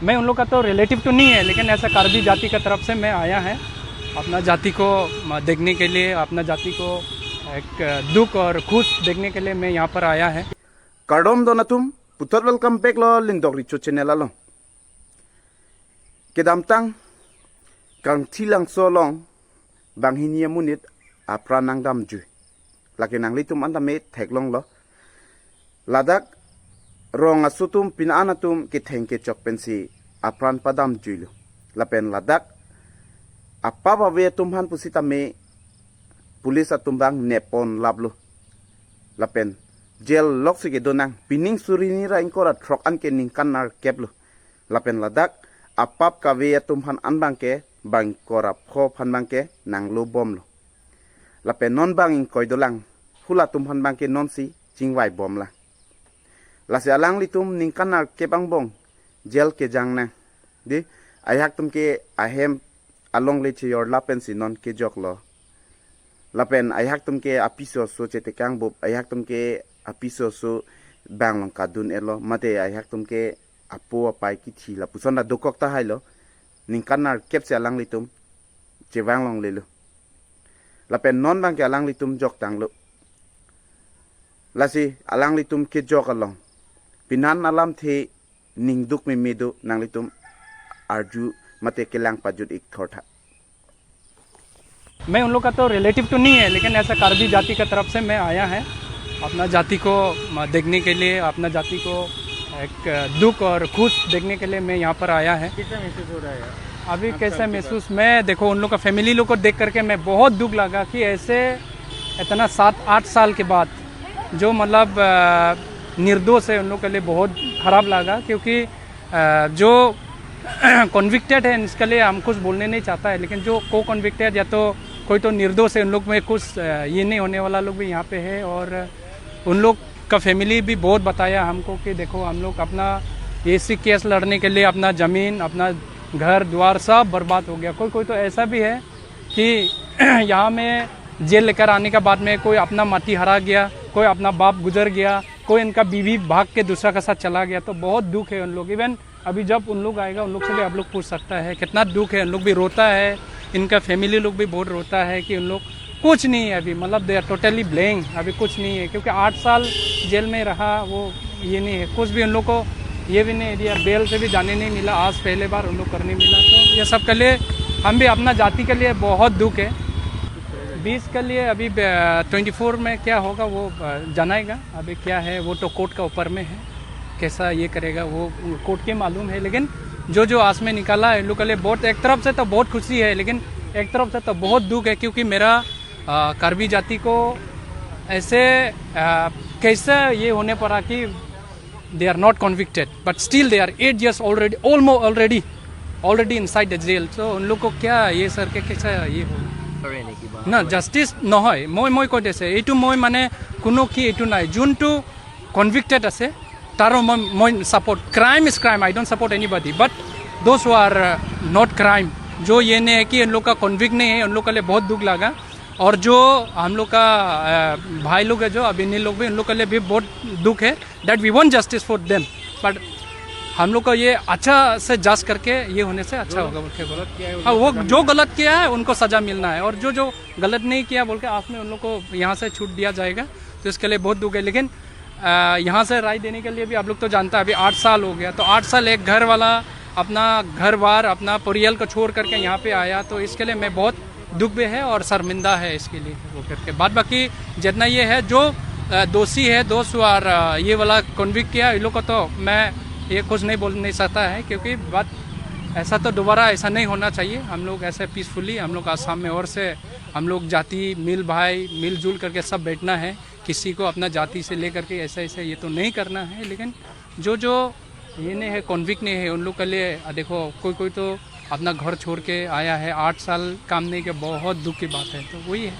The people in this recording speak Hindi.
मैं उन लोग का तो रिलेटिव तो नहीं है, लेकिन ऐसा कार्बी जाति का तरफ से मैं आया है अपना जाति को देखने के लिए, अपना जाति को एक दुख और खुश देखने के लिए मैं यहाँ पर आया है। Kardom do na tum putar welcome back lo lindok richu channel lo kedam tang kang thilang so long bang hinia munit apranang dam ju lakinang litum andame theklong lo ladak rong asutum pinanatum ki thengke chok pensi apran padam ju lo lapen ladak apa bawe tumhan pusita me pulis atumbang nepon lablo lapen jail lock sige donang pining surini ra inkora trok an ke ning kanar keplo lapen ladak apap ka ve tumhan anbang ke bang kora pho phanbang ke nanglo bom lo lapen non bang in koi dolang hula tumhan bang ke non si chingwai bom la lase alang litum ning kanar ke bang bong jail ke jang na di ayak tum ke ahem along le yor lapen si non ke jok lo lapen ayak tum ke apiso so chete kang bob ayak tum ke apiso so bang long kadun elo mate ayak tum ke apo apai ki thi la pusona dokok ta hailo ning kanar kep se alang litum che bang long lelo lapen non bang ke alang litum jok tang lo lasi alang litum ke jok along pinan alam the ning duk me medo nang litum arju mate ke lang pajut ik thortha। मैं उन लोग का तो रिलेटिव तो नहीं है, लेकिन ऐसा कार्बी जाति का तरफ से मैं आया है अपना जाति को देखने के लिए, अपना जाति को एक दुख और खुश देखने के लिए मैं यहाँ पर आया है। कैसा महसूस हो रहा है अभी कैसा महसूस, मैं देखो उन लोग का फैमिली लोग को देख करके मैं बहुत दुख लगा कि ऐसे इतना 7-8 साल के बाद जो मतलब निर्दोष है उन लोग के लिए बहुत ख़राब लगा, क्योंकि जो कॉन्विक्टेड है इसके लिए हम कुछ बोलने नहीं चाहता है, लेकिन जो को कॉन्विक्टेड या तो कोई तो निर्दोष है उन लोग में कुछ ये नहीं होने वाला लोग भी यहाँ पे है। और उन लोग का फैमिली भी बहुत बताया हमको कि देखो हम लोग अपना ऐसी केस लड़ने के लिए अपना ज़मीन, अपना घर द्वार सब बर्बाद हो गया। कोई तो ऐसा भी है कि यहाँ में जेल लेकर आने के बाद में कोई अपना माटी हरा गया, कोई अपना बाप गुजर गया, कोई इनका बीवी भाग के दूसरा के साथ चला गया। तो बहुत दुख है उन लोग। इवन अभी जब उन लोग आएगा उन लोग से भी आप लोग पूछ सकता है कितना दुख है, उन लोग भी रोता है, इनका फैमिली लोग भी बहुत रोता है कि उन लोग कुछ नहीं है अभी, मतलब दे आर टोटली ब्लेम, अभी कुछ नहीं है, क्योंकि 8 साल जेल में रहा वो ये नहीं है कुछ भी। उन लोग को ये भी नहीं दिया, बेल से भी जाने नहीं मिला, आज पहले बार उन लोग करने मिला। तो ये सब के लिए हम भी अपना जाति के लिए बहुत दुख है। 20 के लिए अभी 24 में क्या होगा वो जनाएगा, अभी क्या है वो तो कोर्ट का ऊपर में है, कैसा ये करेगा वो कोर्ट के मालूम है। लेकिन जो आस में निकाला है इन लोग के लिए बहुत, एक तरफ से तो बहुत खुशी है, लेकिन एक तरफ से तो बहुत दुख है, क्योंकि मेरा कार्बी जाति को ऐसे कैसे ये होने पड़ा कि they are not convicted but still they are 8 years already inside the jail. तो उन लोग को क्या ये सर के कैसा ये हो ना जस्टिस নহয় মই কৈ দিছে এইটো মই মানে কোনো কি এইটো নাই, যোনটো কনভিক্টেড আছে तारो मैं support, crime is crime, I don't support anybody, but those who are not crime, जो ये नहीं है कि उन लोग का कन्विक्ट नहीं है, उन लोग के लिए बहुत दुख लगा। और जो हम लोग का भाई लोग है जो अभिनय लोग भी, उन लोग के लिए भी बहुत दुख है that we want justice for them, but हम लोग को ये अच्छा से जज करके ये होने से अच्छा होगा बोल के। हाँ, वो जो गलत किया है उनको सज़ा मिलना है, और जो गलत नहीं किया बोल के आप में उन लोग को यहाँ से छूट दिया जाएगा। तो इसके लिए बहुत दुख है। लेकिन यहाँ से राय देने के लिए भी आप लोग तो जानता है अभी 8 साल हो गया, तो 8 साल एक घर वाला अपना घर बार अपना परियल को छोड़ करके यहाँ पे आया, तो इसके लिए मैं बहुत दुख भी है और शर्मिंदा है इसके लिए वो करके। बाद बाकी जितना ये है जो दोषी है, दोस्त और ये वाला कन्विक्ट किया, इन लोग को तो मैं ये कुछ नहीं बोल नहीं सकता है, क्योंकि बात ऐसा तो दोबारा ऐसा नहीं होना चाहिए। हम लोग ऐसे पीसफुली हम लोग आसाम में और से हम लोग जाति मिलजुल करके सब बैठना है, किसी को अपना जाति से लेकर के ऐसा ये तो नहीं करना है। लेकिन जो ये नहीं है कॉन्विक्ट नहीं है उन लोग के लिए देखो कोई तो अपना घर छोड़ के आया है, 8 साल काम नहीं के, बहुत दुख की बात है। तो वही है।